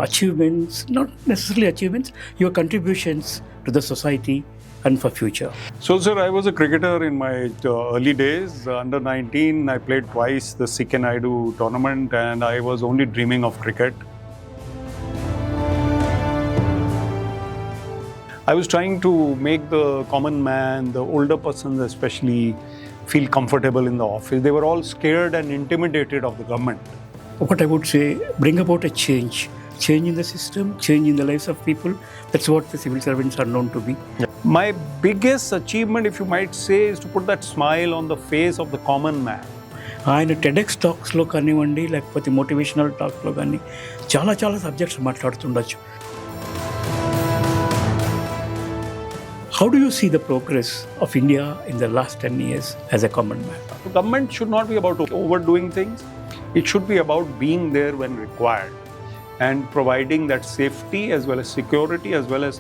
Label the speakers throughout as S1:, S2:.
S1: achievements, not necessarily achievements, your contributions to the society and for future.
S2: So, sir, I was a cricketer in my early days. Under 19, I played twice the Sikh and Naidu tournament, and I was only dreaming of cricket. I was trying to make the common man, the older persons especially, feel comfortable in the office. They were all scared and intimidated of the government.
S1: What I would say, bring about a change in the system, change in the lives of people. That's what the civil servants are known to be.
S2: My biggest achievement, if you might say, is to put that smile on the face of the common man.
S1: ఆయన TEDx టాక్స్లో కానివ్వండి, లేకపోతే motivational టాక్స్లో కానీ చాలా subjects మాట్లాడుతుండొచ్చు. How do you see the progress of India in the last 10 years as a common man?
S2: The government should not be about overdoing things. It should be about being there when required and providing that safety as well as security as well as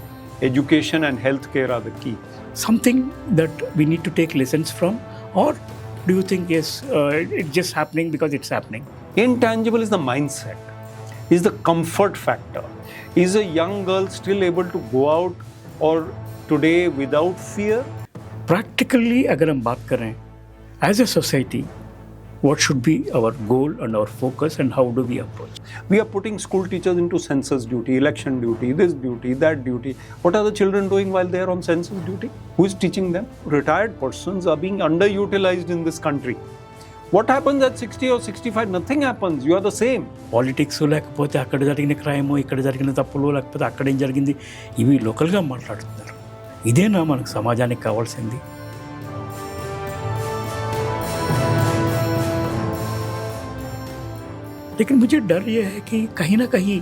S2: education and healthcare are the key.
S1: Something that we need to take lessons from, or do you think yes, it's just happening because it's happening?
S2: Intangible is the mindset, is the comfort factor. Is a young girl still able to go out or today without fear?
S1: Practically, अगर हम बात करें, as a society, what should be our goal and our focus and how do we approach?
S2: We are putting school teachers into census duty, election duty, this duty, that duty. What are the children doing while they are on census duty? Who is teaching them? Retired persons are being underutilized in this country. What happens at 60 or 65? Nothing happens. You are the same.
S1: Politics లేకపోతే అక్కడ జరిగిన crime, ఇక్కడ జరిగిన తప్పులు, లేకపోతే అక్కడ ఏం జరిగింది, ఇవి లోకల్గా మాట్లాడుతున్నారు. ఇదేనా మనకు సమాజానికి కావాల్సింది? लेकिन मुझे डर ये है कि कहीं ना कहीं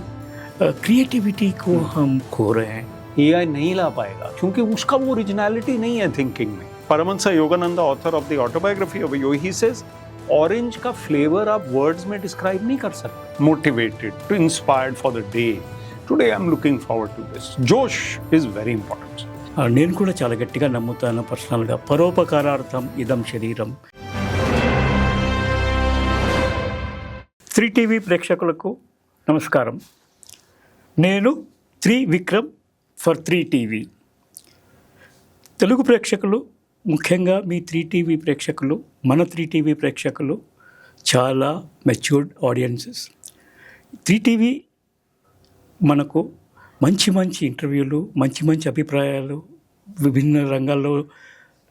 S1: क्रिएटिविटी को हम खो रहे हैं.
S2: AI नहीं ला पाएगा क्योंकि उसका वो ओरिजिनलिटी नहीं है थिंकिंग में. Paramahansa Yogananda, author of the autobiography of Yogi, he says orange का फ्लेवर आप वर्ड्स में डिस्क्राइब नहीं कर सकते. Motivated, to inspired for the day. Today I am looking forward to this. Josh is very important.
S1: నేను కూడా చాలా గట్టిగా నమ్ముతాను పర్సనల్గా, పరోపకారార్థం ఇదం శరీరం. 3TV ప్రేక్షకులకు నమస్కారం. నేను విక్రమ్ ఫర్ 3TV. తెలుగు ప్రేక్షకులు, ముఖ్యంగా మీ 3TV ప్రేక్షకులు, మన 3TV ప్రేక్షకులు చాలా మెచ్యూర్డ్ ఆడియన్సెస్. 3TV మనకు మంచి ఇంటర్వ్యూలు, మంచి అభిప్రాయాలు, విభిన్న రంగాల్లో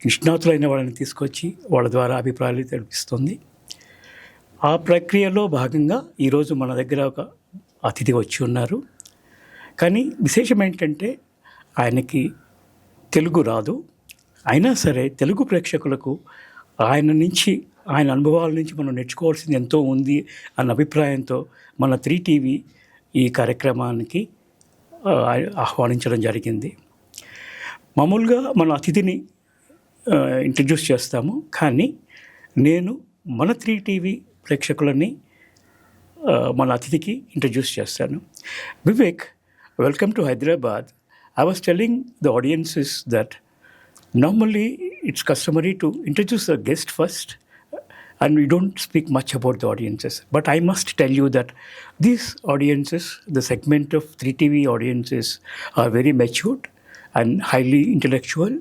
S1: నిష్ణాతులైన వాళ్ళని తీసుకొచ్చి వాళ్ళ ద్వారా అభిప్రాయాలు తెలిపిస్తుంది. ఆ ప్రక్రియలో భాగంగా ఈరోజు మన దగ్గర ఒక అతిథి వచ్చి ఉన్నారు. కానీ విశేషం ఏంటంటే ఆయనకి తెలుగు రాదు. అయినా సరే తెలుగు ప్రేక్షకులకు ఆయన అనుభవాల నుంచి మనం నేర్చుకోవాల్సింది ఎంతో ఉంది అన్న అభిప్రాయంతో మన 3TV ఈ కార్యక్రమానికి ఆహ్వానించడం జరిగింది. మామూలుగా మన అతిథిని ఇంట్రడ్యూస్ చేస్తాము, కానీ నేను మన 3TV ప్రేక్షకులని మన అతిథికి ఇంట్రడ్యూస్ చేస్తాను. Vivek, welcome to Hyderabad. I was telling the audiences that normally it's customary to introduce the guest first and we don't speak much about the audiences. But I must tell you that these audiences, the segment of 3TV audiences, are very matured and highly intellectual.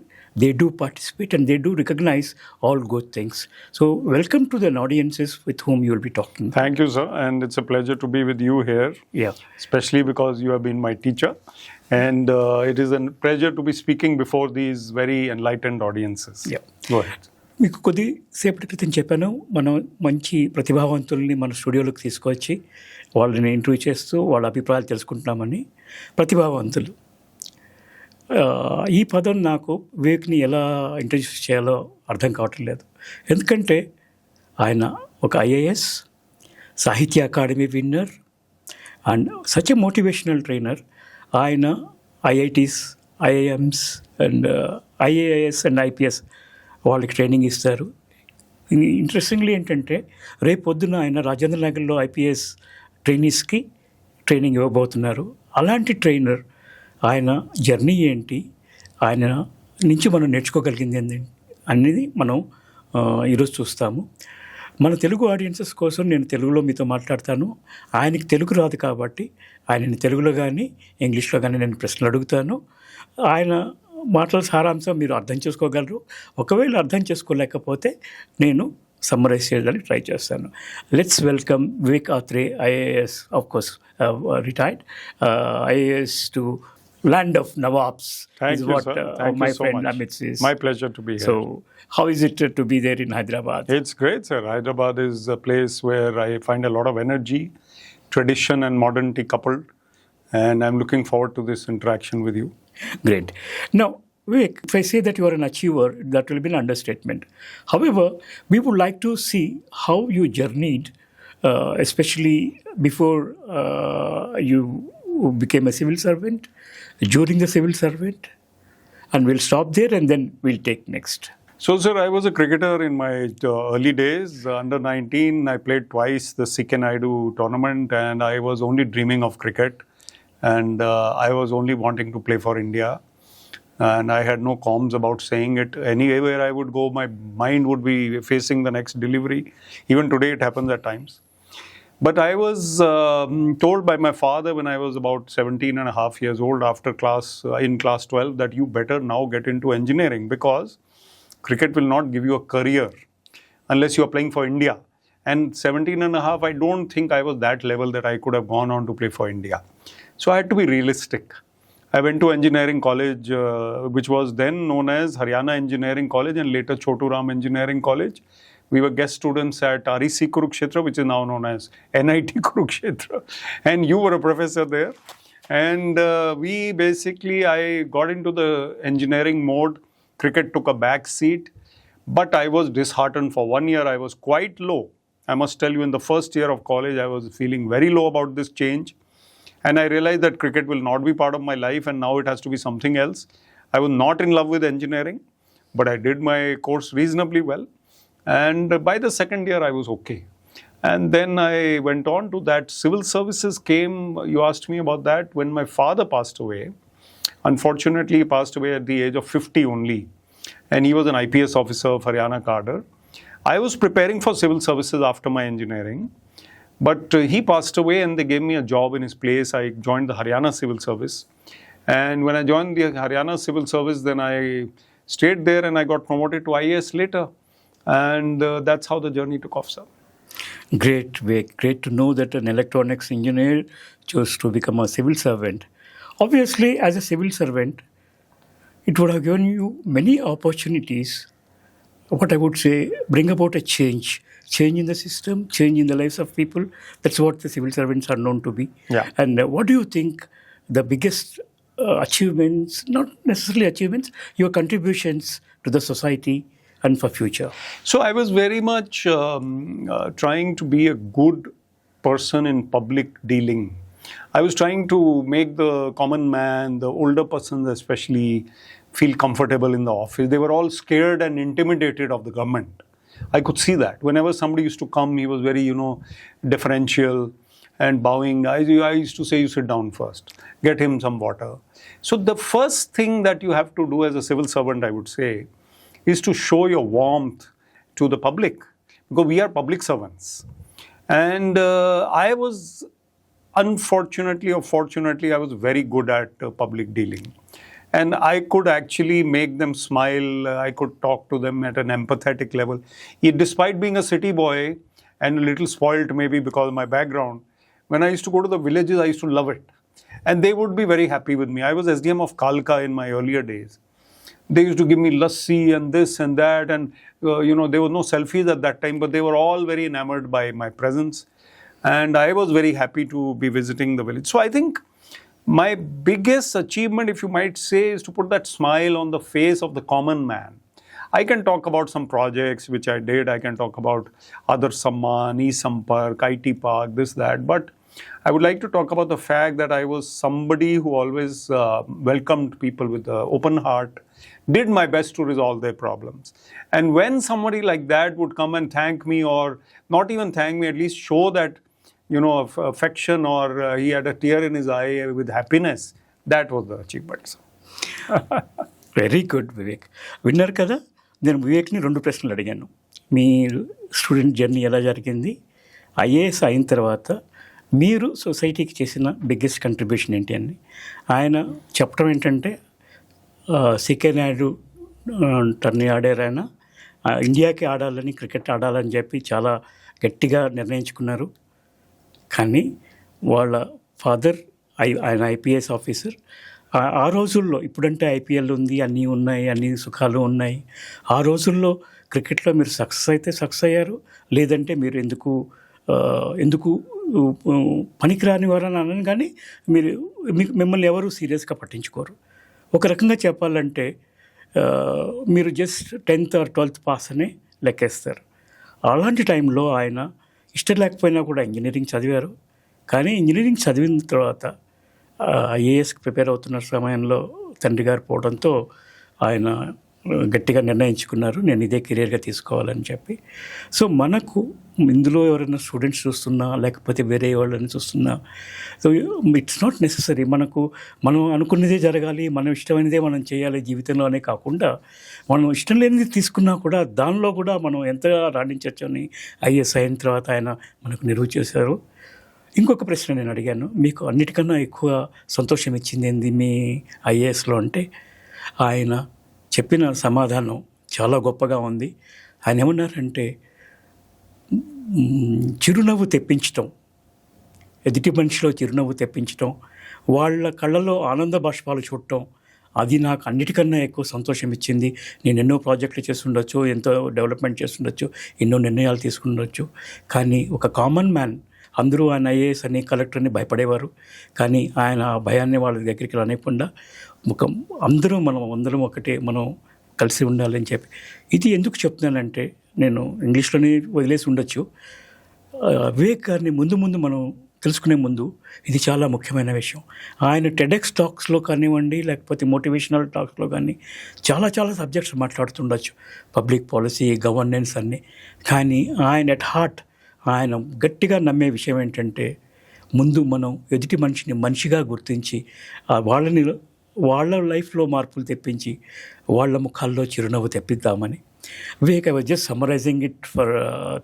S1: They do participate and they do recognize all good things. So welcome to the audiences with whom you will be talking.
S2: Thank you, sir. And it's a pleasure to be with you here.
S1: Yeah.
S2: Especially because you have been my teacher. And it is a pleasure to be speaking before these very enlightened audiences.
S1: Yeah.
S2: Go ahead.
S1: మీకు కొద్దిసేపటి క్రితం చెప్పాను, మనం మంచి ప్రతిభావంతుల్ని మన స్టూడియోలోకి తీసుకొచ్చి వాళ్ళని interview చేస్తూ వాళ్ళ అభిప్రాయాలు తెలుసుకుంటున్నామని. ప్రతిభావంతులు, ఈ పదం నాకు వివేక్ని ఎలా ఇంట్రడ్యూస్ చేయాలో అర్థం కావటం లేదు. ఎందుకంటే ఆయన ఒక IAS, సాహిత్య academy winner and such a motivational trainer. ఆయన IITs, IIMs and IAS and IPS వాళ్ళకి ట్రైనింగ్ ఇస్తారు. ఇంట్రెస్టింగ్లీ ఏంటంటే రేపు పొద్దున ఆయన రాజేంద్ర నగర్లో IPS ట్రైనీస్కి ట్రైనింగ్ ఇవ్వబోతున్నారు. అలాంటి ట్రైనర్, ఆయన జర్నీ ఏంటి, ఆయన నుంచి మనం నేర్చుకోగలిగింది అనేది మనం ఈరోజు చూస్తాము. మన తెలుగు ఆడియన్సెస్ కోసం నేను తెలుగులో మీతో మాట్లాడతాను. ఆయనకి తెలుగు రాదు కాబట్టి ఆయనని తెలుగులో కానీ ఇంగ్లీష్లో కానీ నేను ప్రశ్నలు అడుగుతాను. ఆయన మాటల సారాంశం మీరు అర్థం చేసుకోగలరు. ఒకవేళ అర్థం చేసుకోలేకపోతే నేను సమ్మరైజ్ చేయడానికి ట్రై చేస్తాను. Let's welcome Vivek Athreya, IAS, of course retired IAS to land of Nawabs.
S2: Thank
S1: is
S2: you,
S1: what
S2: sir. Thank
S1: my
S2: you so
S1: friend
S2: much.
S1: Amit says.
S2: My pleasure to be here.
S1: So, how is it to be there in Hyderabad?
S2: It's great, sir. Hyderabad is a place where I find a lot of energy, tradition and modernity coupled, and I'm looking forward to this interaction with you.
S1: Great. Now, Vivek, if I say that you are an achiever, that will be an understatement. However, we would like to see how you journeyed, especially before you became a civil servant, during the civil servant, and we'll stop there and then we'll take next.
S2: So, sir, I was a cricketer in my early days. Under 19, I played twice the Sikh and Naidu tournament, and I was only dreaming of cricket. And I was only wanting to play for India. And I had no qualms about saying it. Anywhere I would go, my mind would be facing the next delivery. Even today, it happens at times. But I was told by my father when I was about 17 and a half years old after in class 12 that you better now get into engineering because cricket will not give you a career unless you are playing for India. And 17 and a half, I don't think I was that level that I could have gone on to play for India. So I had to be realistic. I went to engineering college, which was then known as Haryana Engineering College and later Chotu Ram Engineering College. We were guest students at REC Kurukshetra, which is now known as NIT Kurukshetra. And you were a professor there. And I got into the engineering mode. Cricket took a back seat. But I was disheartened for 1 year. I was quite low. I must tell you, in the first year of college, I was feeling very low about this change. And I realized that cricket will not be part of my life and now it has to be something else. I was not in love with engineering, but I did my course reasonably well. And by the second year, I was okay. And then I went on to that. Civil services came, you asked me about that, when my father passed away. Unfortunately, he passed away at the age of 50 only. And he was an IPS officer of Haryana cadre. I was preparing for civil services after my engineering. But he passed away and they gave me a job in his place. I joined the Haryana Civil Service. And when I joined the Haryana Civil Service, then I stayed there and I got promoted to IAS later. And that's how the journey took off, sir.
S1: Great, Vivek. Great to know that an electronics engineer chose to become a civil servant. Obviously, as a civil servant, it would have given you many opportunities. What I would say, bring about a change in the system, change in the lives of people. That's what the civil servants are known to be.
S2: Yeah.
S1: And what do you think the biggest achievements, not necessarily achievements, your contributions to the society and for future?
S2: So I was very much trying to be a good person in public dealing. I was trying to make the common man, the older persons especially, feel comfortable in the office. They were all scared and intimidated of the government. I could see that. Whenever somebody used to come, he was very, deferential and bowing. I used to say, you sit down first. Get him some water. So the first thing that you have to do as a civil servant, I would say, is to show your warmth to the public. Because we are public servants. And I was, unfortunately or fortunately, I was very good at public dealing. And I could actually make them smile. I could talk to them at an empathetic level. Despite being a city boy and a little spoiled maybe because of my background, when I used to go to the villages, I used to love it. And they would be very happy with me. I was SDM of Kalka in my earlier days. They used to give me lassi and this and that. And, there were no selfies at that time, but they were all very enamored by my presence. And I was very happy to be visiting the village. So I think my biggest achievement, if you might say, is to put that smile on the face of the common man. I can talk about some projects which I did. I can talk about Aadar Samman, E-Sampark, IT Park, this, that. But I would like to talk about the fact that I was somebody who always welcomed people with an open heart, did my best to resolve their problems. And when somebody like that would come and thank me, or not even thank me, at least show that, of affection, or he had a tear in his eye with happiness, that was the achievement.
S1: Very good Vivek. విన్నారు కదా, నేను వివేక్ని 2 ప్రశ్నలు అడిగాను. మీరు student journey ఎలా జరిగింది, IAS అయిన తర్వాత మీరు సొసైటీకి చేసిన బిగ్గెస్ట్ కంట్రిబ్యూషన్ ఏంటి అని ఆయన చెప్పడం ఏంటంటే, సికే నాయుడు టర్నీ ఆడారు ఆయన, ఇండియాకి ఆడాలని, క్రికెట్ ఆడాలని చెప్పి చాలా గట్టిగా నిర్ణయించుకున్నారు. కానీ వాళ్ళ ఫాదర్ ఆయన ఐపీఎస్ ఆఫీసర్. ఆ రోజుల్లో ఇప్పుడంటే ఐపీఎల్ ఉంది, అన్నీ ఉన్నాయి, అన్ని సుఖాలు ఉన్నాయి. ఆ రోజుల్లో క్రికెట్లో మీరు సక్సెస్ అయితే సక్సెస్ అయ్యారు, లేదంటే మీరు ఎందుకు పనికిరాని వారని అనను, కానీ మిమ్మల్ని ఎవరు సీరియస్గా పట్టించుకోరు. ఒక రకంగా చెప్పాలంటే మీరు just 10th or 12th pass అనే లెక్కేస్తారు. అలాంటి టైంలో ఆయన ఇష్టం లేకపోయినా కూడా ఇంజనీరింగ్ చదివారు. కానీ ఇంజనీరింగ్ చదివిన తర్వాత ఐఏఎస్కి ప్రిపేర్ అవుతున్న సమయంలో తండ్రి గారు పోవడంతో ఆయన గట్టిగా నిర్ణయించుకున్నారు, నేను ఇదే కెరియర్గా తీసుకోవాలని చెప్పి. సో మనకు ఇందులో ఎవరైనా స్టూడెంట్స్ చూస్తున్నా, లేకపోతే వేరే వాళ్ళని చూస్తున్నా, సో ఇట్స్ నాట్ నెససరీ మనం అనుకున్నదే జరగాలి, మనం ఇష్టమైనదే మనం చేయాలి జీవితంలోనే కాకుండా, మనం ఇష్టం లేనిది తీసుకున్నా కూడా దానిలో కూడా మనం ఎంతగా రాణించవచ్చు అని ఐఏఎస్ అయిన తర్వాత ఆయన మనకు నిరువు చేశారు. ఇంకొక ప్రశ్న నేను అడిగాను, మీకు అన్నిటికన్నా ఎక్కువ సంతోషం ఇచ్చింది ఏంది మీ ఐఏఎస్లో అంటే, ఆయన చెప్పిన సమాధానం చాలా గొప్పగా ఉంది. ఆయన ఏమన్నారంటే, చిరునవ్వు తెప్పించటం, ఎదుటి మనిషిలో చిరునవ్వు తెప్పించటం, వాళ్ళ కళ్ళలో ఆనంద బాష్పాలు చూడటం, అది నాకు అన్నిటికన్నా ఎక్కువ సంతోషం ఇచ్చింది. నేను ఎన్నో ప్రాజెక్టులు చేస్తుండొచ్చు, ఎంతో డెవలప్మెంట్ చేస్తుండొచ్చు, ఎన్నో నిర్ణయాలు తీసుకుండొచ్చు, కానీ ఒక కామన్ మ్యాన్, అందరూ ఆయన ఐఏఎస్ అని కలెక్టర్ని భయపడేవారు, కానీ ఆయన ఆ భయాన్ని వాళ్ళ దగ్గరికి రానివ్వకుండా అందరం ఒకటే, మనం కలిసి ఉండాలని చెప్పి. ఇది ఎందుకు చెప్తున్నానంటే, నేను ఇంగ్లీష్లోనే వదిలేసి ఉండొచ్చు, వివేక్ గారిని ముందు మనం తెలుసుకునే ముందు ఇది చాలా ముఖ్యమైన విషయం. ఆయన టెడెక్స్ టాక్స్లో కానివ్వండి, లేకపోతే మోటివేషనల్ టాక్స్లో కానీ చాలా సబ్జెక్ట్స్ మాట్లాడుతుండొచ్చు, పబ్లిక్ పాలసీ, గవర్నెన్స్ అన్నీ. కానీ ఆయన ఎట్ హార్ట్ ఆయన గట్టిగా నమ్మే విషయం ఏంటంటే, ముందు మనం ఎదుటి మనిషిని మనిషిగా గుర్తించి వాళ్ళ లైఫ్లో మార్పులు తెప్పించి వాళ్ళ ముఖాల్లో చిరునవ్వు తెప్పిద్దామని. Vivek, I was just summarizing it for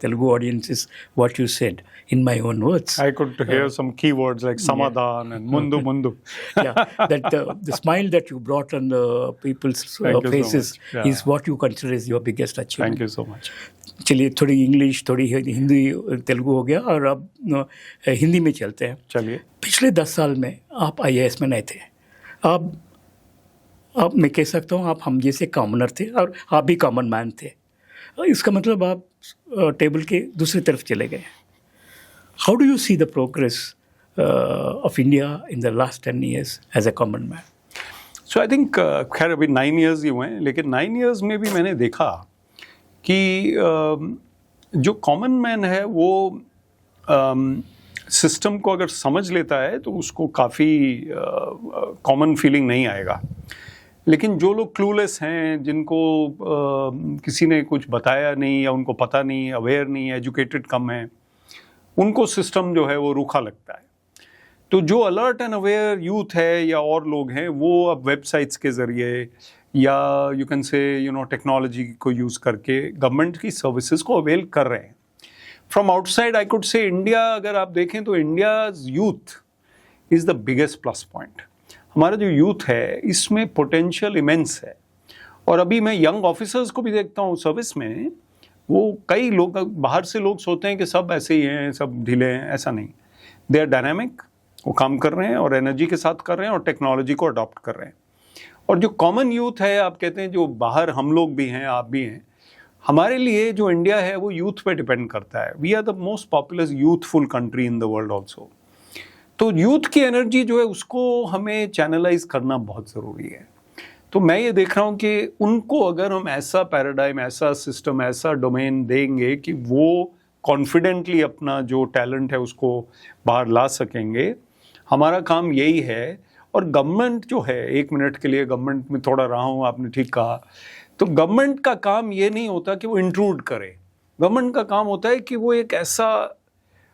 S1: Telugu audiences, what you said in my own words.
S2: I could hear some keywords like samadhan and mundu.
S1: Yeah, that the smile that you brought on the people's faces is what you consider is your biggest achievement.
S2: Thank you so much.
S1: चलिए, थोड़ी English, थोड़ी हिंदी, तेलुगु हो गया, और अब हिंदी में चलते हैं.
S2: चलिए.
S1: पिछले 10 साल में आप IAS में नए थे. आप मैं कह सकता हूँ आप हम जैसे कॉमनर थे, और आप भी कॉमन मैन थे. इसका मतलब आप टेबल के दूसरी तरफ चले गए. How do you see the progress of India in the last 10 years as a common man?
S2: So I think खैर अभी 9 years ही हुए हैं, लेकिन 9 years में भी मैंने देखा कि जो कॉमन मैन है वो सिस्टम को अगर समझ लेता है तो उसको काफ़ी कॉमन फीलिंग नहीं आएगा. लेकिन जो लोग क्लूलेस हैं, जिनको किसी ने कुछ बताया नहीं, या उनको पता नहीं, अवेयर नहीं, एजुकेटेड कम है, उनको सिस्टम जो है वो रूखा लगता है. तो जो अलर्ट एंड अवेयर यूथ है या और लोग हैं, वो अब वेबसाइट्स के ज़रिए या यू कैन से टेक्नोलॉजी को यूज़ करके गवर्नमेंट की सर्विसेज को अवेल कर रहे हैं. From outside I could say India, अगर आप देखें तो India's youth is the biggest plus point. हमारा जो यूथ है इसमें पोटेंशियल इमेंस है. और अभी मैं यंग ऑफिसर्स को भी देखता हूँ सर्विस में, वो कई लोग, बाहर से लोग सोचते हैं कि सब ऐसे ही हैं, सब ढीले हैं. ऐसा नहीं, दे आर डायनामिक, वो काम कर रहे हैं और एनर्जी के साथ कर रहे हैं और टेक्नोलॉजी को अडॉप्ट कर रहे हैं. और जो कॉमन यूथ है, आप कहते हैं जो बाहर हम लोग भी हैं, आप भी हैं, हमारे लिए जो इंडिया है वो यूथ पे डिपेंड करता है. We are the most popular youthful country in the world also. तो यूथ की एनर्जी जो है उसको हमें चैनलाइज करना बहुत ज़रूरी है. तो मैं ये देख रहा हूँ कि उनको अगर हम ऐसा पैराडाइम, ऐसा सिस्टम, ऐसा डोमेन देंगे कि वो कॉन्फिडेंटली अपना जो टैलेंट है उसको बाहर ला सकेंगे, हमारा काम यही है. और गवर्नमेंट जो है, 1 मिनट के लिए गवर्नमेंट में थोड़ा रहा हूँ, आपने ठीक कहा, तो गवर्नमेंट का काम ये नहीं होता कि वो इंट्रूड करे. गवर्नमेंट का काम होता है कि वो एक ऐसा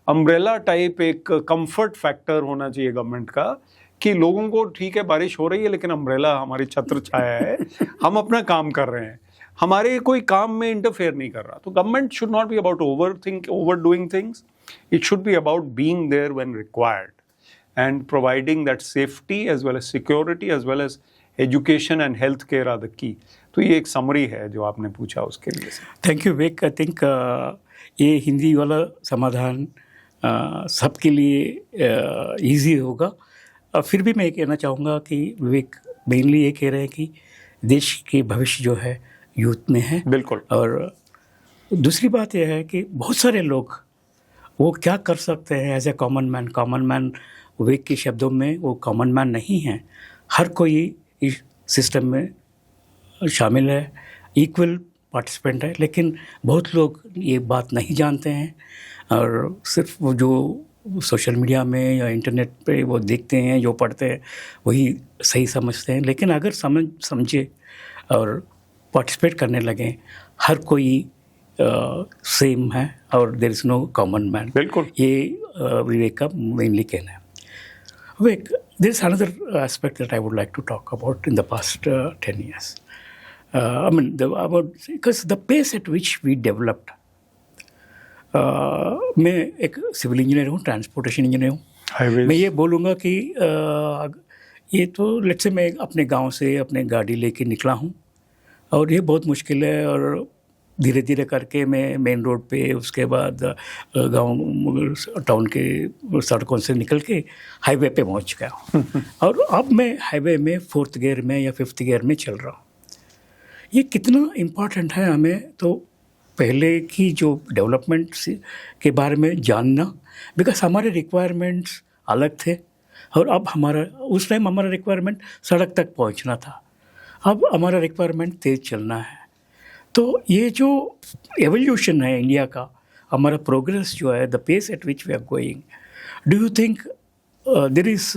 S2: अम्ब्रेला टाइप, एक कंफर्ट फैक्टर होना चाहिए गवर्नमेंट का, कि लोगों को ठीक है बारिश हो रही है लेकिन अम्ब्रेला हमारी छत्र छाया है, हम अपना काम कर रहे हैं. हमारे कोई काम में इंटरफेयर नहीं कर रहा. तो government should not be about overdoing things. It should be about being there when required and providing that safety as well as security as well as education and health care are the key. तो ये एक summary है जो आपने पूछा उसके लिए.
S1: Thank you Vivek. I think ये हिंदी वाला समाधान सबके लिए इजी होगा. फिर भी मैं ये कहना चाहूँगा कि विवेक मेनली ये कह रहे हैं कि देश के भविष्य जो है यूथ में है.
S2: बिल्कुल.
S1: और दूसरी बात यह है कि बहुत सारे लोग वो क्या कर सकते हैं एज ए कॉमन मैन. विवेक के शब्दों में वो कॉमन मैन नहीं है. हर कोई इस सिस्टम में शामिल है, इक्वल पार्टिसिपेंट है. लेकिन बहुत लोग ये बात नहीं जानते हैं और सिर्फ वो जो सोशल मीडिया में या इंटरनेट पे वो देखते हैं, जो पढ़ते हैं वही सही समझते हैं. लेकिन अगर समझे और पार्टिसिपेट करने लगे, हर कोई सेम है और there is no common man.
S2: बिल्कुल.
S1: ये विवेक का मेनली कहना है. Vivek, there is another aspect that I would like to talk about in the past 10 years. I mean, because the pace at which we developed. मैं एक civil engineer हूँ, transportation engineer हूँ. मैं ये बोलूँगा कि ये तो लेट्स से मैं अपने गांव से अपने गाड़ी लेके निकला हूँ और ये बहुत मुश्किल है और धीरे धीरे करके मैं मेन रोड पे, उसके बाद गांव टाउन के सड़कों से निकल के हाईवे पे पहुँच गया हूँ. और अब मैं हाईवे में 4th गियर में या 5th गियर में चल रहा हूँ. ये कितना इम्पॉर्टेंट है हमें तो पहले की जो डेवलपमेंट के बारे में जानना. बिकॉज हमारे रिक्वायरमेंट्स अलग थे और अब उस टाइम हमारा रिक्वायरमेंट सड़क तक पहुंचना था, अब हमारा रिक्वायरमेंट तेज़ चलना है. तो ये जो एवोल्यूशन है इंडिया का, हमारा प्रोग्रेस जो है, the pace at which we are going, do you think there is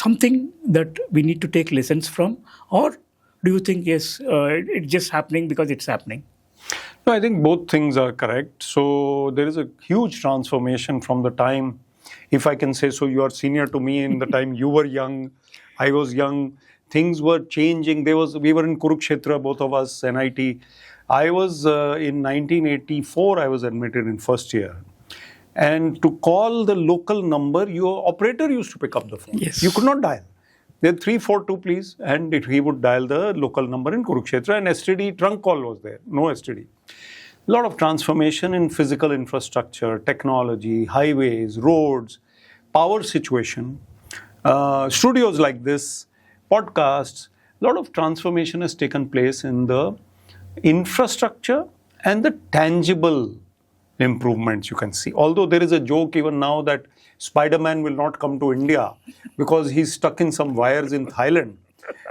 S1: something that we need to take lessons from, और do you think yes it's just happening because it's happening?
S2: No, I think both things are correct. So there is a huge transformation from the time, if I can say so, you are senior to me. In the time you were young, I was young, things were changing. We were in Kurukshetra, both of us, NIT. I was in 1984 I was admitted in first year, and to call the local number, your operator used to pick up the phone.
S1: Yes.
S2: You could not dial. Then 342 please, and he would dial the local number in Kurukshetra, and STD trunk call was there, no STD. A lot of transformation in physical infrastructure, technology, highways, roads, power situation, studios like this, podcasts. A lot of transformation has taken place in the infrastructure and the tangible improvements you can see. Although there is a joke even now that Spider-Man will not come to India because he's stuck in some wires in Thailand.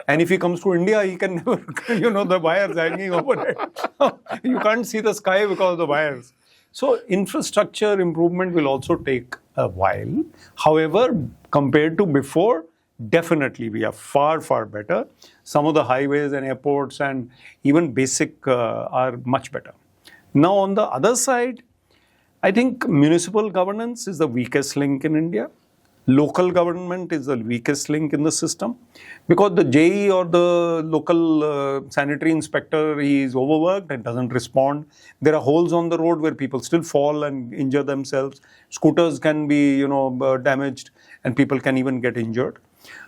S2: And if he comes to India, he can never, the wires hanging over it. You can't see the sky because of the wires. So infrastructure improvement will also take a while. However, compared to before, definitely we are far, far better. Some of the highways and airports and even basic are much better. Now on the other side, I think municipal governance is the weakest link in India. Local government is the weakest link in the system because the JE or the local sanitary inspector, he is overworked and doesn't respond. There are holes on the road where people still fall and injure themselves. Scooters can be, damaged and people can even get injured.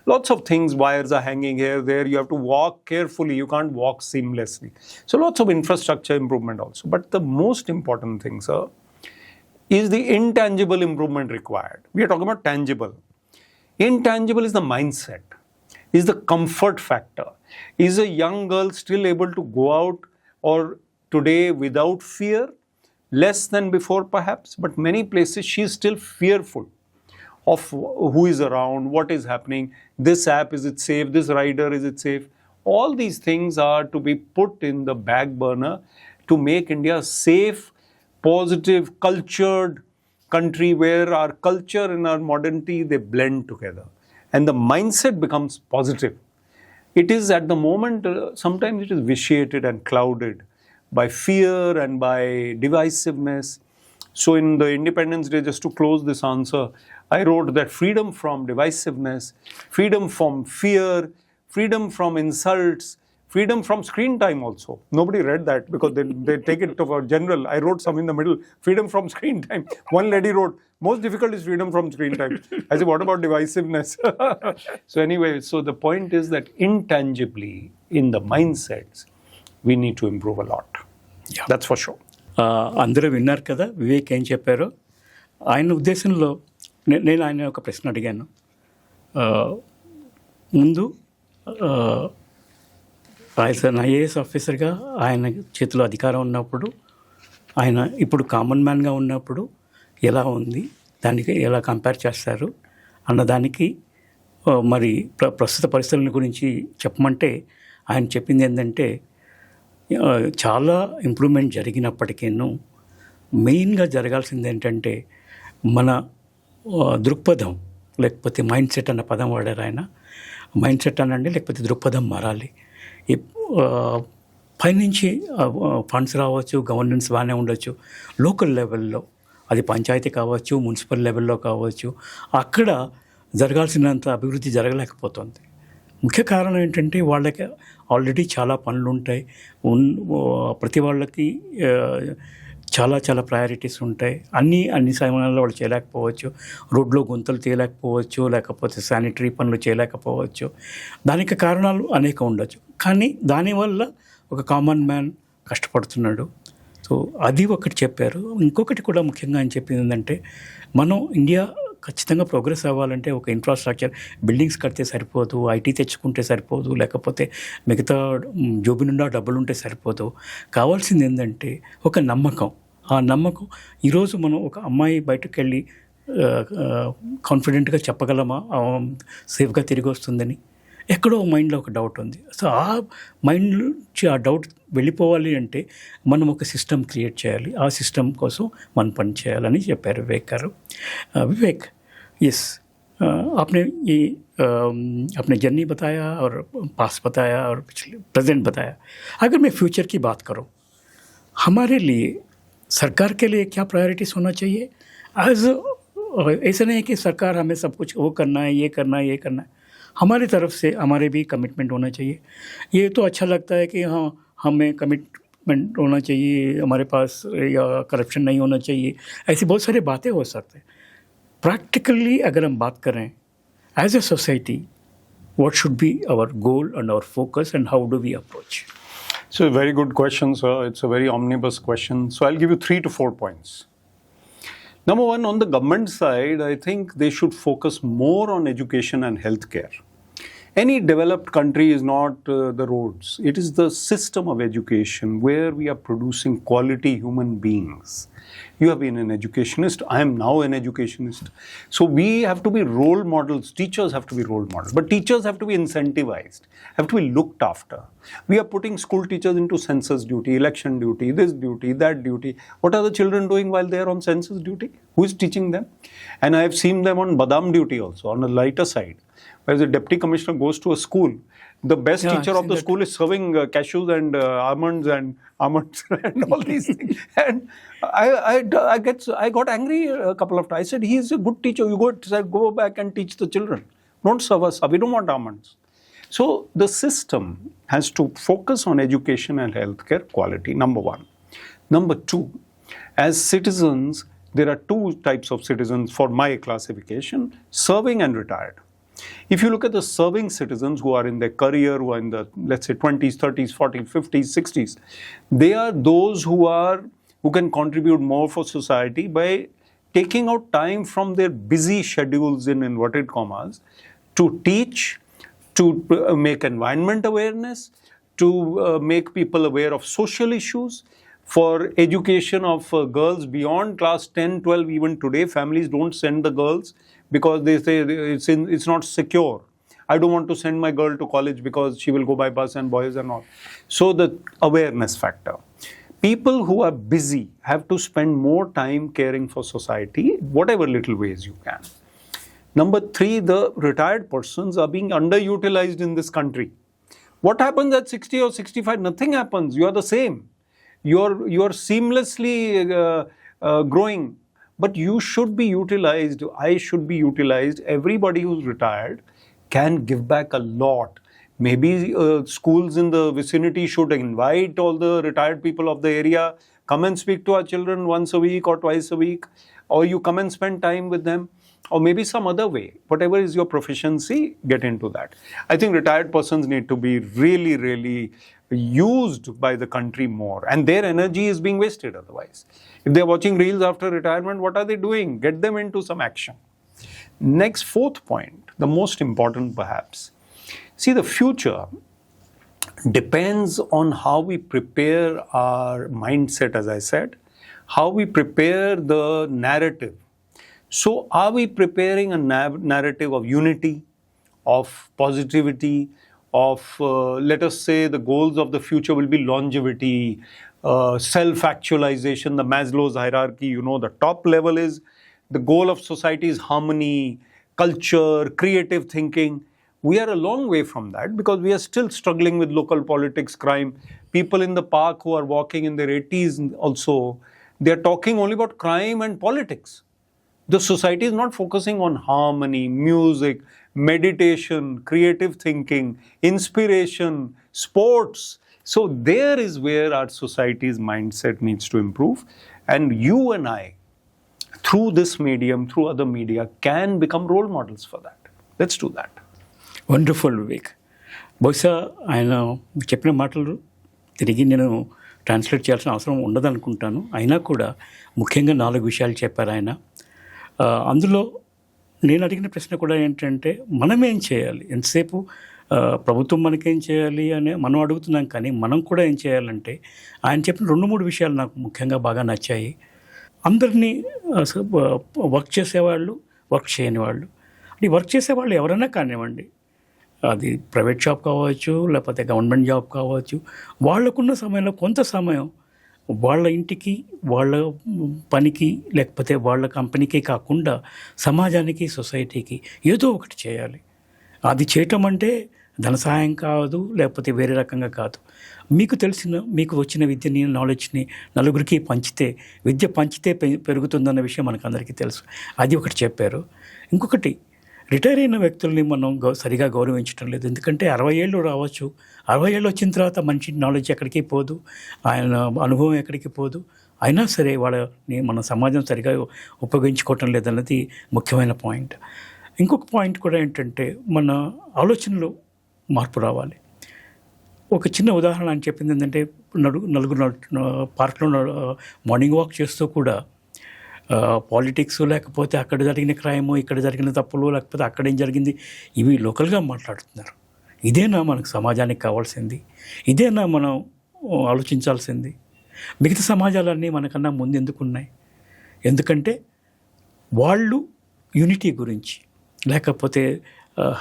S2: Lots of things, wires are hanging here, there. You have to walk carefully. You can't walk seamlessly. So lots of infrastructure improvement also. But the most important thing, sir, is the intangible improvement required. We are talking about tangible. Intangible is the mindset, is the comfort factor. Is a young girl still able to go out or today without fear? Less than before perhaps, but many places she is still fearful of who is around, what is happening, this app, is it safe, this rider, is it safe? All these things are to be put in the back burner to make India safe, positive, cultured country where our culture and our modernity, they blend together. And the mindset becomes positive. It is at the moment, sometimes it is vitiated and clouded by fear and by divisiveness. So in the Independence Day, just to close this answer, I wrote that freedom from divisiveness, freedom from fear, freedom from insults, freedom from screen time also. Nobody read that because they take it to a general. I wrote some in the middle, freedom from screen time. One lady wrote, most difficult is freedom from screen time. I said, what about divisiveness? So anyway, so the point is that intangibly in the mindsets, we need to improve a lot.
S1: Yeah.
S2: That's for sure.
S1: అందరూ విన్నారు కదా వివేక్ ఏం చెప్పారో. ఆయన ఉద్దేశంలో నేను ఆయన ఒక ప్రశ్న అడిగాను. ముందు ఆయన ఐఏఎస్ ఆఫీసర్గా ఆయన చేతిలో అధికారం ఉన్నప్పుడు, ఆయన ఇప్పుడు కామన్ మ్యాన్గా ఉన్నప్పుడు ఎలా ఉంది, దానికి ఎలా కంపేర్ చేస్తారు అన్నదానికి మరి ప్రస్తుత పరిస్థితుల గురించి చెప్పమంటే ఆయన చెప్పింది ఏంటంటే, చాలా ఇంప్రూవ్మెంట్ జరిగినప్పటికీను మెయిన్గా జరగాల్సింది ఏంటంటే మన దృక్పథం, లేకపోతే మైండ్ సెట్ అన్న పదం వాడారు ఆయన. మైండ్ సెట్ అనండి, లేకపోతే దృక్పథం మారాలి. పైనుంచి ఫండ్స్ రావచ్చు, గవర్నెన్స్ బాగానే ఉండొచ్చు, లోకల్ లెవెల్లో అది పంచాయతీ కావచ్చు, మున్సిపల్ లెవెల్లో కావచ్చు, అక్కడ జరగాల్సినంత అభివృద్ధి జరగలేకపోతుంది. ముఖ్య కారణం ఏంటంటే వాళ్ళకి ఆల్రెడీ చాలా పనులు ఉంటాయి. ప్రతి వాళ్ళకి చాలా చాలా ప్రయారిటీస్ ఉంటాయి. అన్ని సమయాల్లో వాళ్ళు చేయలేకపోవచ్చు. రోడ్లో గుంతలు తీయలేకపోవచ్చు, లేకపోతే శానిటరీ పనులు చేయలేకపోవచ్చు. దానికి కారణాలు అనేక ఉండొచ్చు. కానీ దానివల్ల ఒక కామన్ మ్యాన్ కష్టపడుతున్నాడు. సో అది ఒకటి చెప్పారు. ఇంకొకటి కూడా ముఖ్యంగా ఆయన చెప్పింది ఏంటంటే, మనం ఇండియా ఖచ్చితంగా ప్రోగ్రెస్ అవ్వాలంటే ఒక ఇన్ఫ్రాస్ట్రక్చర్, బిల్డింగ్స్ కడితే సరిపోదు, ఐటీ తెచ్చుకుంటే సరిపోదు, లేకపోతే మిగతా జోబు నిండా డబ్బులు ఉంటే సరిపోదు. కావాల్సింది ఏంటంటే ఒక నమ్మకం. ఆ నమ్మకం ఈరోజు మనం ఒక అమ్మాయి బయటకు వెళ్ళి కాన్ఫిడెంట్గా చెప్పగలమా సేఫ్గా తిరిగి వస్తుందని? ఎక్కడో మైండ్లో ఒక డౌట్ ఉంది. సో ఆ మైండ్ నుంచి ఆ డౌట్ వెళ్ళిపోవాలి అంటే మనం ఒక సిస్టమ్ క్రియేట్ చేయాలి. ఆ సిస్టమ్ కోసం మనం పని చేయాలని చెప్పారు వివేక్ గారు. వివేక్, ఎస్, आपने ये अपने जर्नी बताया और पास बताया और प्रेजेंट बताया. अगर मैं फ्यूचर की बात करूं, हमारे लिए सरकार के लिए क्या प्रायोरिटीज़ होना चाहिए? ऐसा नहीं है कि सरकार हमें सब कुछ वो करना है, ये करना है, ये करना है. हमारी तरफ से हमारे भी कमिटमेंट होना चाहिए. ये तो अच्छा लगता है कि हाँ हमें कमिटमेंट होना चाहिए, हमारे पास या करप्शन नहीं होना चाहिए, ऐसी बहुत सारी बातें हो सकते हैं. प्रैक्टिकली अगर हम बात करें as a society, what should be our goal and our focus and how do we approach?
S2: So a very good question, sir. It's a very omnibus question. So I'll give you 3 to 4 points. Number one, on the government side, I think they should focus more on education and healthcare. Any developed country is not the roads. It is the system of education where we are producing quality human beings. You have been an educationist. I am now an educationist. So we have to be role models. Teachers have to be role models. But teachers have to be incentivized, have to be looked after. We are putting school teachers into census duty, election duty, this duty, that duty. What are the children doing while they are on census duty? Who is teaching them? And I have seen them on badam duty also, on a lighter side. Whereas the deputy commissioner goes to a school, the best teacher of the school is serving cashews and almonds and all these things. And I got angry a couple of times. I said, he is a good teacher. You go back and teach the children. Don't serve us. We don't want almonds. So the system has to focus on education and healthcare quality, number one. Number two, as citizens, there are 2 types of citizens for my classification: serving and retired. If you look at the serving citizens who are in their career, who are in the, let's say, 20s, 30s, 40s, 50s, 60s, they are those who can contribute more for society by taking out time from their busy schedules in inverted commas to teach, to make environment awareness, to make people aware of social issues. For education of girls beyond class 10, 12, even today, families don't send the girls because they say it's not secure. I don't want to send my girl to college because she will go by bus and boys and all. So the awareness factor. People who are busy have to spend more time caring for society, whatever little ways you can. Number 3, the retired persons are being underutilized in this country. What happens at 60 or 65? Nothing happens. You are the same. You're seamlessly growing, but you should be utilized. I should be utilized. Everybody who's retired can give back a lot. Maybe schools in the vicinity should invite all the retired people of the area, come and speak to our children once a week or twice a week, or you come and spend time with them, or maybe some other way. Whatever is your proficiency, get into that. I think retired persons need to be really, really used by the country more, and their energy is being wasted otherwise. If they're watching reels after retirement, what are they doing? Get them into some action. Next, fourth point, the most important perhaps. See, the future depends on how we prepare our mindset, as I said, how we prepare the narrative. So, are we preparing a narrative of unity, of positivity, of, let us say, the goals of the future will be longevity, self-actualization, the Maslow's hierarchy, the top level is the goal of society is harmony, culture, creative thinking. We are a long way from that because we are still struggling with local politics, crime. People in the park who are walking in their 80s also, they are talking only about crime and politics. The society is not focusing on harmony, music, meditation, creative thinking, inspiration, sports. So there is where our society's mindset needs to improve. And you and I, through this medium, through other media, can become role models for that. Let's do that.
S1: Wonderful Vivek. బహుశా ఆయన చెప్పిన మాటలు తిరిగి నేను translate చేయాల్సిన అవసరం ఉండదనుకుంటాను. అయినా కూడా ముఖ్యంగా 4 విషయాలు చెప్పారు ఆయన. అందులో నేను అడిగిన ప్రశ్న కూడా ఏంటంటే మనమేం చేయాలి? ఎంతసేపు ప్రభుత్వం మనకేం చేయాలి అని మనం అడుగుతున్నాం, కానీ మనం కూడా ఏం చేయాలంటే ఆయన చెప్పిన 2-3 విషయాలు నాకు ముఖ్యంగా బాగా నచ్చాయి. అందరినీ వర్క్ చేసేవాళ్ళు, వర్క్ చేయని వాళ్ళు, ఈ వర్క్ చేసేవాళ్ళు ఎవరైనా కానివ్వండి, అది ప్రైవేట్ జాబ్ కావచ్చు, లేకపోతే గవర్నమెంట్ జాబ్ కావచ్చు, వాళ్ళకున్న సమయంలో కొంత సమయం వాళ్ళ ఇంటికి, వాళ్ళ పనికి, లేకపోతే వాళ్ళ కంపెనీకి కాకుండా సమాజానికి, సొసైటీకి ఏదో ఒకటి చేయాలి. అది చేయటం అంటే ధన సహాయం కాదు, లేకపోతే వేరే రకంగా కాదు. మీకు వచ్చిన విద్యని, నాలెడ్జ్ని నలుగురికి పంచితే, విద్య పంచితే పెరుగుతుందన్న విషయం మనకు అందరికీ తెలుసు. అది ఒకటి చెప్పారు. ఇంకొకటి, రిటైర్ అయిన వ్యక్తుల్ని మనం సరిగా గౌరవించడం లేదు. ఎందుకంటే 60 ఏళ్ళు రావచ్చు, 60 ఏళ్ళు వచ్చిన తర్వాత మనిషి నాలెడ్జ్ ఎక్కడికి పోదు, ఆయన అనుభవం ఎక్కడికి పోదు. అయినా సరే వాళ్ళని మన సమాజం సరిగా ఉపయోగించుకోవటం లేదన్నది ముఖ్యమైన పాయింట్. ఇంకొక పాయింట్ కూడా ఏంటంటే మన ఆలోచనలో మార్పు రావాలి. ఒక చిన్న ఉదాహరణ అని చెప్పింది ఏంటంటే, నలుగురు పార్క్లో మార్నింగ్ వాక్ చేస్తూ కూడా పాలిటిక్స్, లేకపోతే అక్కడ జరిగిన క్రైము, ఇక్కడ జరిగిన తప్పులు, లేకపోతే అక్కడేం జరిగింది, ఇవి లోకల్గా మాట్లాడుతున్నారు. ఇదేనా మనకు సమాజానికి కావాల్సింది? ఇదేనా మనం ఆలోచించాల్సింది? మిగతా సమాజాలన్నీ మనకన్నా ముందు ఎందుకు ఉన్నాయి? ఎందుకంటే వాళ్ళు యూనిటీ గురించి, లేకపోతే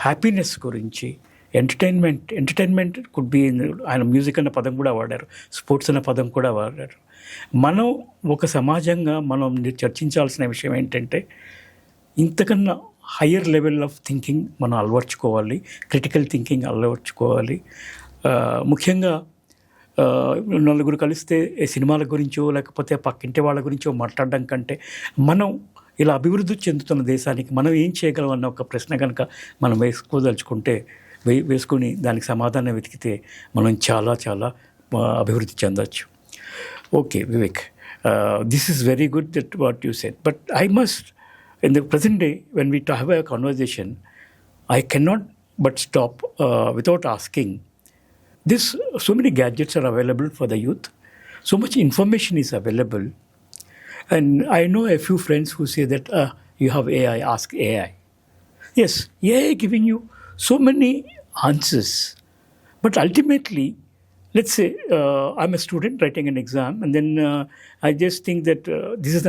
S1: హ్యాపీనెస్ గురించి, ఎంటర్టైన్మెంట్ కుడ్ బి, ఆయన మ్యూజిక్ అన్న పదం కూడా వాడారు, స్పోర్ట్స్ అన్న పదం కూడా వాడారు. మనం ఒక సమాజంగా మనం చర్చించాల్సిన విషయం ఏంటంటే, ఇంతకన్నా హయ్యర్ లెవెల్ ఆఫ్ థింకింగ్ మనం అలవర్చుకోవాలి, క్రిటికల్ థింకింగ్ అలవర్చుకోవాలి. ముఖ్యంగా నలుగురు కలిస్తే సినిమాల గురించో, లేకపోతే పక్కింటి వాళ్ళ గురించో మాట్లాడడం కంటే, మనం ఇలా అభివృద్ధి చెందుతున్న దేశానికి మనం ఏం చేయగలం అన్న ఒక ప్రశ్న కనుక మనం వేసుకొని దానికి సమాధానం వెతికితే మనం చాలా చాలా అభివృద్ధి చెందవచ్చు. Okay Vivek, this is very good that what you said, but I must, in the present day when we have a conversation, I cannot but stop without asking this. So many gadgets are available for the youth, so much information is available, and I know a few friends who say that you have AI, ask AI. Yes, AI giving you so many answers, but ultimately, let's say I'm a student writing an exam, and then I just think that this is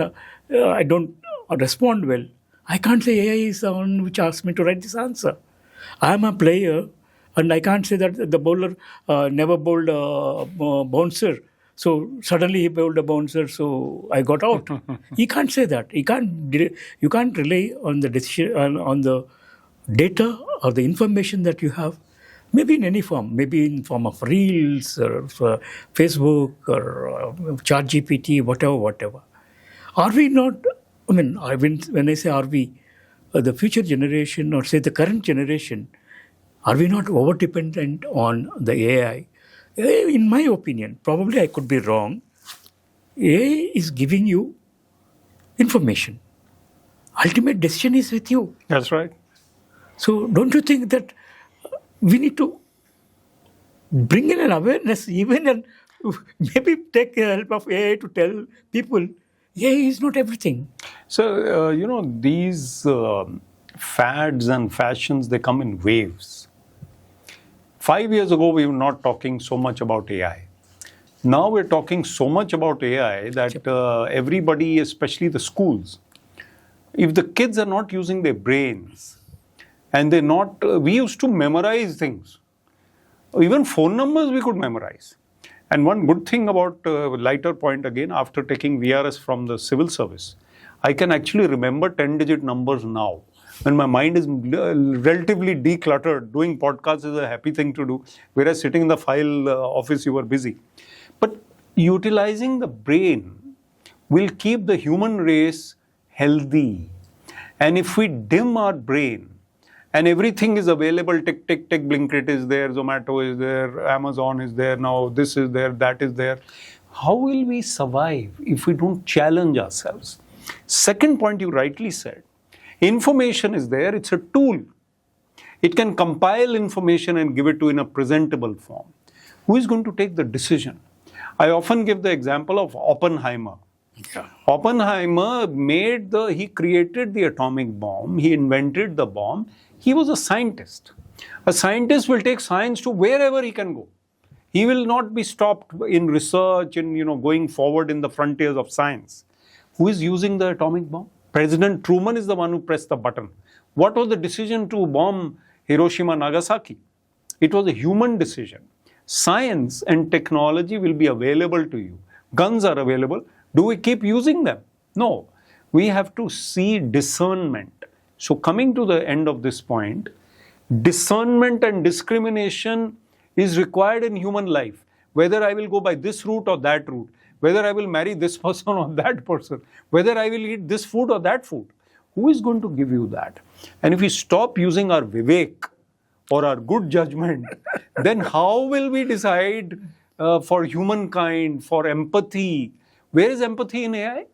S1: I don't respond well. I can't say AI is the one which asked me to write this answer. I am a player, and I can't say that the bowler never bowled a bouncer, so suddenly he bowled a bouncer, so I got out. He can't say that. You can't rely on the decision, on the data or the information that you have, maybe in any form, maybe in form of reels or Facebook or ChatGPT, whatever. Are we not, I mean, when I say are we, the future generation or say the current generation, Are we not over dependent on the AI? In my opinion, probably I could be wrong. AI is giving you information. Ultimate decision is with you.
S2: That's right.
S1: So don't you think that we need to bring in an awareness, even and maybe take the help of AI to tell people AI is not everything.
S2: So, these fads and fashions, they come in waves. 5 years ago, we were not talking so much about AI. Now we're talking so much about AI that everybody, especially the schools, if the kids are not using their brains and they're not, we used to memorize things. Even phone numbers we could memorize. And one good thing about lighter point again, after taking VRS from the civil service, I can actually remember 10-digit numbers now. When my mind is relatively decluttered, doing podcasts is a happy thing to do, whereas sitting in the file office, you were busy. But utilizing the brain will keep the human race healthy. And if we dim our brain, and everything is available, tick, tick, tick, Blinkit is there, Zomato is there, Amazon is there, now this is there, that is there. How will we survive if we don't challenge ourselves? Second point you rightly said, information is there, it's a tool. It can compile information and give it to in a presentable form. Who is going to take the decision? I often give the example of Oppenheimer.
S1: Yeah.
S2: Oppenheimer he created the atomic bomb, he invented the bomb. He was a scientist. A scientist will take science to wherever he can go. He will not be stopped in research and going forward in the frontiers of science. Who is using the atomic bomb? President Truman is the one who pressed the button. What was the decision to bomb Hiroshima, Nagasaki? It was a human decision. Science and technology will be available to you. Guns are available. Do we keep using them? No. We have to see discernment. So coming to the end of this point, discernment and discrimination is required in human life. Whether I will go by this route or that route, whether I will marry this person or that person, whether I will eat this food or that food. Who is going to give you that? And if we stop using our Vivek or our good judgment, then how will we decide for humankind, for empathy? Where is empathy in AI?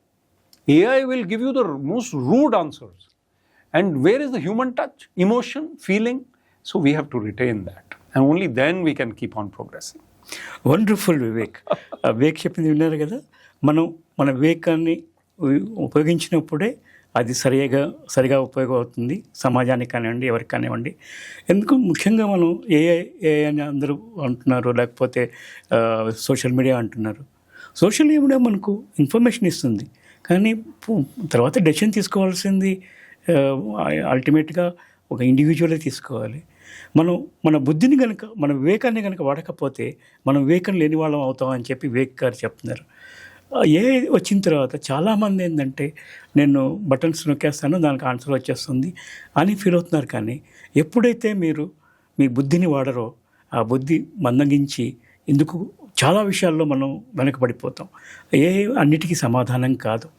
S2: AI will give you the most rude answers. And where is the human touch, emotion, feeling? So we have to retain that. And only then we can keep on progressing.
S1: Wonderful Vivek. Vivek చెప్పింది విన్నారు కదా, మన వివేకాన్ని ఉపయోగించినప్పుడే అది సరిగా ఉపయోగం అవుతుంది సమాజానికి కానివ్వండి, ఎవరికి కానివ్వండి. ఎందుకు ముఖ్యంగా మనం ఏఐ అని అందరూ అంటున్నారు, లేకపోతే సోషల్ మీడియా అంటున్నారు. సోషల్ మీడియా మనకు ఇన్ఫర్మేషన్ ఇస్తుంది, కానీ తర్వాత డెసిషన్ తీసుకోవాల్సింది అల్టిమేట్గా ఒక ఇండివిజువలే తీసుకోవాలి. మన బుద్ధిని కనుక, మన వివేకాన్ని కనుక వాడకపోతే మనం వివేకం లేని వాళ్ళం అవుతామని చెప్పి వివేక్ గారు చెప్తున్నారు. ఏ వచ్చిన తర్వాత చాలామంది ఏంటంటే నేను బటన్స్ నొక్కేస్తాను దానికి ఆన్సర్ వచ్చేస్తుంది అని ఫీల్ అవుతున్నారు. కానీ ఎప్పుడైతే మీరు మీ బుద్ధిని వాడరో ఆ బుద్ధి మందగించి ఇందుకు చాలా విషయాల్లో మనం వెనకబడిపోతాం. అన్నిటికీ సమాధానం కాదు.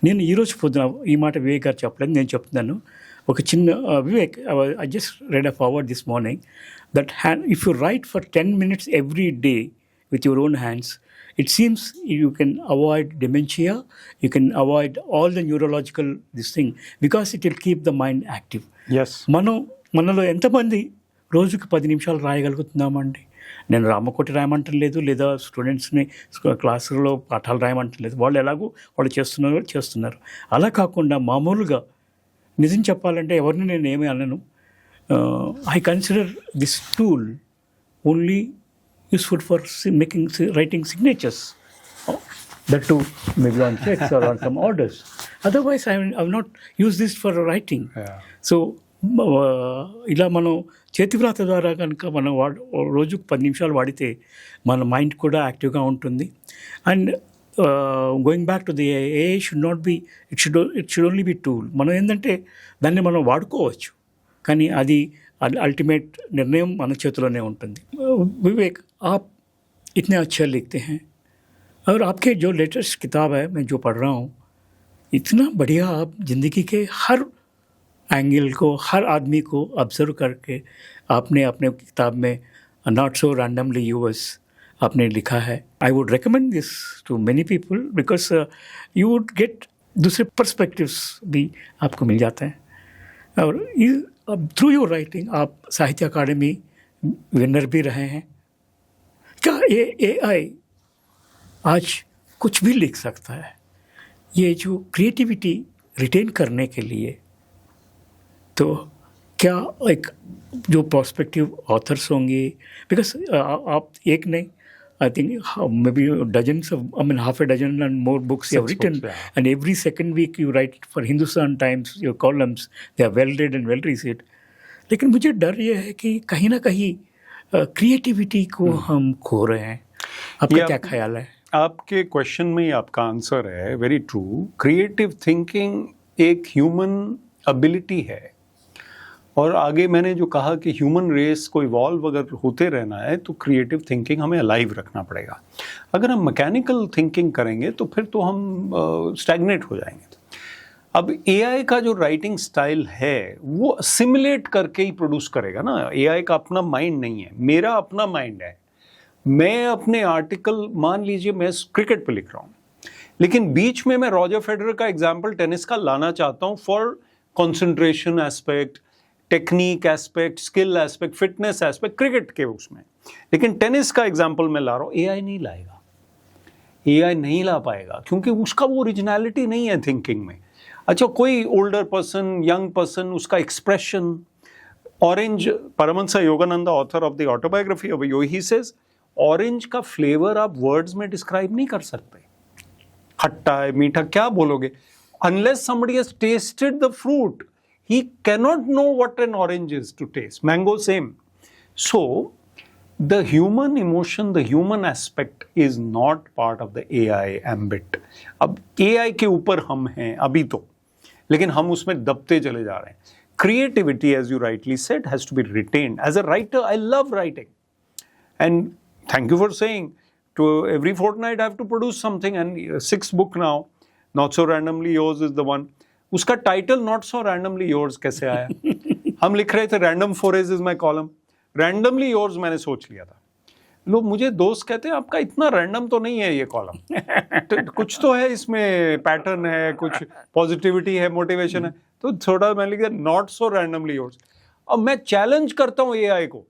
S1: నేను ఈరోజు పొద్దున ఈ మాట వివేక్ గారు చెప్పలేదు, నేను చెప్తున్నాను. ఒక చిన్న Vivek, I just read a forward this morning that if you right for 10 minutes every day with your own hands, it seems you can avoid dementia, you can avoid all the neurological this thing, because it will keep the mind active.
S2: Yes.
S1: మనలో ఎంతమంది రోజుకి 10 నిమిషాలు రాయగలుగుతున్నామండి? నేను రామకోటి రాయమంటం లేదు, లేదా స్టూడెంట్స్ని క్లాసులో పాఠాలు రాయమంటం లేదు. వాళ్ళు ఎలాగో వాళ్ళు చేస్తున్నారు. అలా కాకుండా మామూలుగా నిజం చెప్పాలంటే ఎవరిని నేను ఏమీ అనను. I consider this tool only useful for writing signatures, that too maybe on checks or on some orders. Otherwise I have not used this for writing.
S2: Yeah.
S1: So ఇలా మనం చేతివ్రాత ద్వారా కనుక మనం రోజుకు 10 నిమిషాలు వాడితే మన మైండ్ కూడా యాక్టివ్గా ఉంటుంది. And going back to the AI should not be, it should only be tool. మనం ఏంటంటే దాన్ని మనం వాడుకోవచ్చు, కానీ అది अल्टीमेट निर्णय मन చేతిలోనే ఉంటుంది. विवेक, आप इतने अच्छा लिखते हैं और आपके जो लेटेस्ट किताब है मैं जो पढ़ रहा हूँ, इतना बढ़िया आप ज़िंदगी के हर एंगल को, हर आदमी को ऑब्जर्व करके आपने अपने किताब में नॉट सो रैंडमली यूवर्स आपने लिखा है. I would recommend this to many people because you would get दूसरे पर्सपेक्टिव्स भी आपको मिल जाते हैं. और थ्रू योर राइटिंग आप साहित्य अकादमी विनर भी रहे हैं. क्या ये AI आज कुछ भी लिख सकता है? ये जो क्रिएटिविटी रिटेन करने के लिए तो क्या एक जो प्रोस्पेक्टिव ऑथर्स होंगे, बिकॉज आप एक नहीं, I think maybe dozens of, I mean half a dozen and more books you have written, and every second week you write for Hindustan Times, your columns, they are well read and well received. लेकिन मुझे डर ये है कि कहीं ना कहीं creativity को हम खो रहे हैं. आपका क्या ख्याल है?
S2: आपके क्वेश्चन में ही आपका आंसर है. Very true. क्रिएटिव थिंकिंग एक ह्यूमन एबिलिटी है, और आगे मैंने जो कहा कि ह्यूमन रेस को इवॉल्व अगर होते रहना है तो क्रिएटिव थिंकिंग हमें अलाइव रखना पड़ेगा. अगर हम मैकेनिकल थिंकिंग करेंगे तो फिर तो हम स्टैग्नेट हो जाएंगे. अब AI का जो राइटिंग स्टाइल है वो सिमुलेट करके ही प्रोड्यूस करेगा ना. AI का अपना माइंड नहीं है, मेरा अपना माइंड है. मैं अपने आर्टिकल, मान लीजिए मैं क्रिकेट पे लिख रहा हूँ, लेकिन बीच में मैं रॉजर फेडरर का एग्जाम्पल टेनिस का लाना चाहता हूँ for concentration aspect, technique aspect, skill aspect, fitness aspect cricket के उसमें. लेकिन टेनिस का एग्जाम्पल मैं ला रहा हूँ, AI नहीं लाएगा. AI नहीं ला पाएगा क्योंकि उसका वो ओरिजिनलिटी नहीं है थिंकिंग में. अच्छा, कोई ओल्डर पर्सन, यंग पर्सन, उसका expression. Orange, Paramahansa Yogananda author of the autobiography of Yogi, he says orange का फ्लेवर आप वर्ड्स में डिस्क्राइब नहीं कर सकते. खट्टा है, मीठा, क्या बोलोगे? Unless somebody has tasted the fruit, he cannot know what an orange is to taste. Mango, same. So the human emotion, the human aspect is not part of the AI ambit. अब AI के ऊपर हम हैं अभी तो, लेकिन हम उसमें दबते चले जा रहे हैं. Creativity, as you rightly said, has to be retained. As a writer, I love writing. And thank you for saying, to every fortnight I have to produce something, and 6th book now, Not So Randomly Yours is the one. उसका title not so randomly yours कैसे आया? हम लिख रहे थे random forage is my column, randomly yours मैंने सोच लिया था. लोग, मुझे दोस्त कहते हैं आपका इतना रैंडम तो नहीं है ये कॉलम, तो कुछ तो है इसमें, पैटर्न है, कुछ पॉजिटिविटी है, मोटिवेशन है. तो थोड़ा मैंने लिख दिया नॉट सो रैंडमली योर्स. अब मैं चैलेंज करता हूँ AI को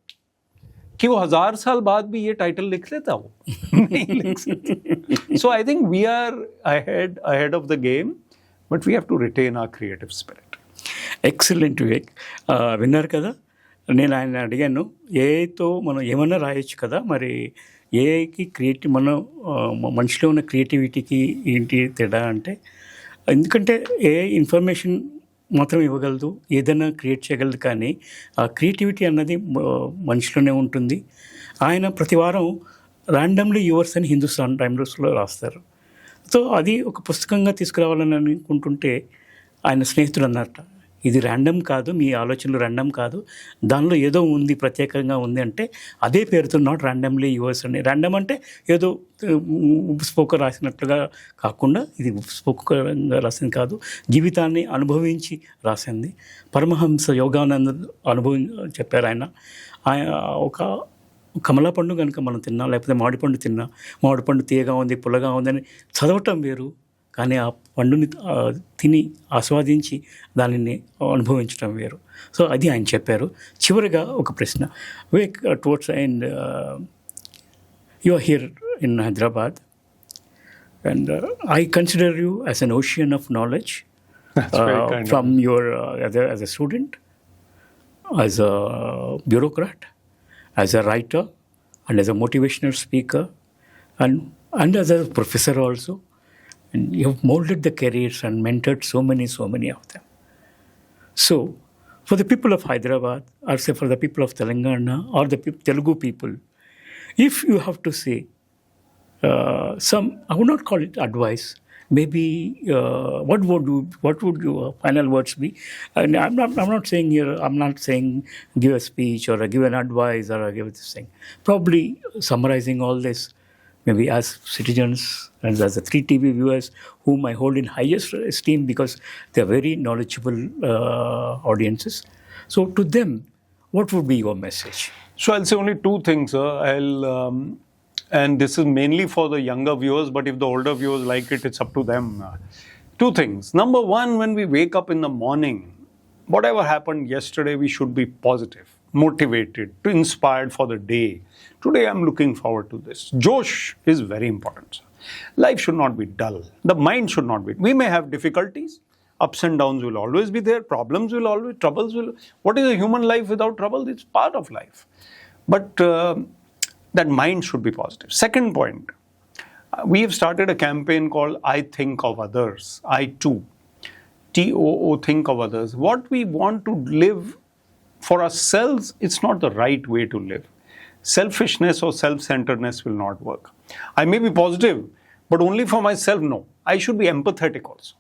S2: कि वो 1000 साल बाद भी ये टाइटल लिख लेता, वो नहीं लिख सकता. So I think we are ahead of the game. But we have to retain our creative spirit.
S1: Excellent Vivek. విన్నారు కదా, నేను ఆయన అడిగాను ఏఐతో మనం ఏమన్నా రాయొచ్చు కదా, మరి ఏఐకి మనం మనిషిలో ఉన్న క్రియేటివిటీకి ఏంటి తేడా అంటే, ఎందుకంటే ఏఐ ఇన్ఫర్మేషన్ మాత్రం ఇవ్వగలదు, ఏదైనా క్రియేట్ చేయగలదు, కానీ ఆ క్రియేటివిటీ అన్నది మనిషిలోనే ఉంటుంది. ఆయన ప్రతి వారం ర్యాండమ్లీ యువర్స్ అని హిందుస్థాన్ టైమ్స్లో రాస్తారు. సో అది ఒక పుస్తకంగా తీసుకురావాలని అనుకుంటుంటే ఆయన స్నేహితులు అన్నట్ట, ఇది ర్యాండమ్ కాదు, మీ ఆలోచనలు ర్యాండమ్ కాదు, దానిలో ఏదో ఉంది, ప్రత్యేకంగా ఉంది అంటే అదే పేరుతో నాట్ ర్యాండమ్లీ యువర్స్ అని. ర్యాండమ్ అంటే ఏదో స్పోక రాసినట్లుగా కాకుండా, ఇది స్పోకంగా రాసింది కాదు, జీవితాన్ని అనుభవించి రాసింది. పరమహంస యోగానంద చెప్పారు ఆయన. ఒక కమలా పండు కనుక మనం తిన్నా, లేకపోతే మామిడిపండు తిన్నా, మామిడిపండు తీయగా ఉంది, పుల్లగా ఉందని చదవటం వేరు, కానీ ఆ పండుని తిని ఆస్వాదించి దానిని అనుభవించడం వేరు. సో అది ఆయన చెప్పారు. చివరిగా ఒక ప్రశ్న, Vivek, towards and you are here in Hyderabad, and I consider you as an ocean of knowledge from your as a student, as a bureaucrat, as a writer, and as a motivational speaker, and as a professor also. And you have molded the careers and mentored so many of them. So for the people of Hyderabad, or say for the people of Telangana, or the Telugu people, if you have to say some, I would not call it advice, maybe what would your final words be? And I'm not saying here, I'm not saying give a speech or give an advice or give this thing. Probably summarizing all this, maybe as citizens and as the 3TV viewers, whom I hold in highest esteem because they are very knowledgeable audiences. So to them, what would be your message?
S2: So I'll say only two things. And this is mainly for the younger viewers, but if the older viewers like it, it's up to them. Two things. Number one, when we wake up in the morning, whatever happened yesterday, we should be positive, motivated, inspired for the day. Today, I'm looking forward to this. Josh is very important. Life should not be dull. The mind should not be. We may have difficulties. Ups and downs will always be there. Problems will always, troubles will. What is a human life without trouble? It's part of life. But that mind should be positive. Second point, we have started a campaign called I Think of Others. I too. TOO, think of others. What we want to live for ourselves, it's not the right way to live. Selfishness or self-centeredness will not work. I may be positive, but only for myself, no. I should be empathetic also.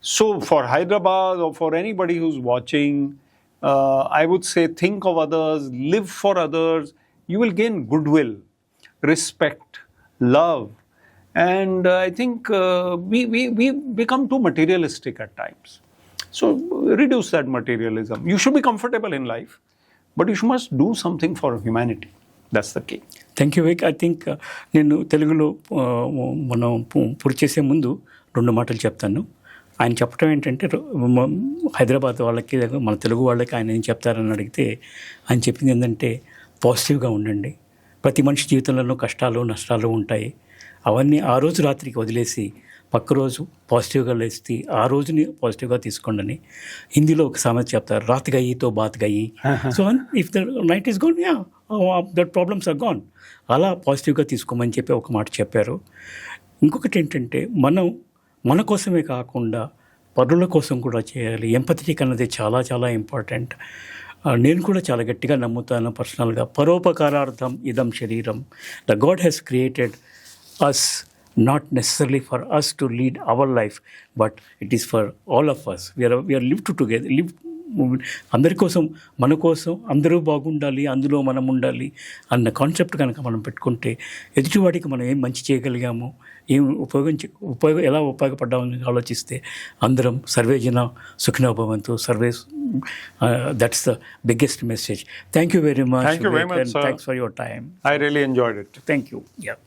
S2: So for Hyderabad or for anybody who's watching, I would say think of others, live for others. You will gain goodwill, respect, love. And I think we become too materialistic at times. So reduce that materialism. You should be comfortable in life, but you must do something for humanity. That's the key.
S1: Thank you Vivek. I think నేను తెలుగులో మనం పూర్తి చేసే ముందు 2 మాటలు చెప్తాను. ఆయన చెప్పడం ఏంటంటే హైదరాబాద్ వాళ్ళకి మన తెలుగు వాళ్ళకి ఆయన ఏం చెప్తారని అడిగితే ఆయన చెప్పింది ఏంటంటే పాజిటివ్గా ఉండండి. ప్రతి మనిషి జీవితంలో కష్టాలు నష్టాలు ఉంటాయి. అవన్నీ ఆ రోజు రాత్రికి వదిలేసి పక్క రోజు పాజిటివ్గా లేచి ఆ రోజుని పాజిటివ్గా తీసుకోండి. హిందీలో ఒక సామెత చెప్తారు, రాత్ గయి తో బాత్ గయి. So if the night is gone, yeah that problems are gone. అలా పాజిటివ్గా తీసుకోమని చెప్పి ఒక మాట చెప్పారు. ఇంకొకటి ఏంటంటే మన కోసమే కాకుండా పరుల కోసం కూడా చేయాలి. ఎంపథెటిక్ అన్నది చాలా చాలా ఇంపార్టెంట్. నేను కూడా చాలా గట్టిగా నమ్ముతాను పర్సనల్గా. పరోపకారార్థం ఇదం శరీరం. The God has created us, not necessarily for us to lead our life, but it is for all of us. We are lived together. అందరి కోసం, మన కోసం అందరూ బాగుండాలి, అందులో మనం ఉండాలి అన్న కాన్సెప్ట్ కనుక మనం పెట్టుకుంటే ఎదుటివాడికి మనం ఏం మంచి చేయగలిగామో, ఏం ఎలా ఉపయోగపడ్డామని ఆలోచిస్తే అందరం సర్వేజన సుఖినో భవంతు. That's the biggest message. Thank you very much.
S2: Thank you very much, sir.
S1: Thanks for your time.
S2: I really enjoyed it.
S1: Thank you. Yeah.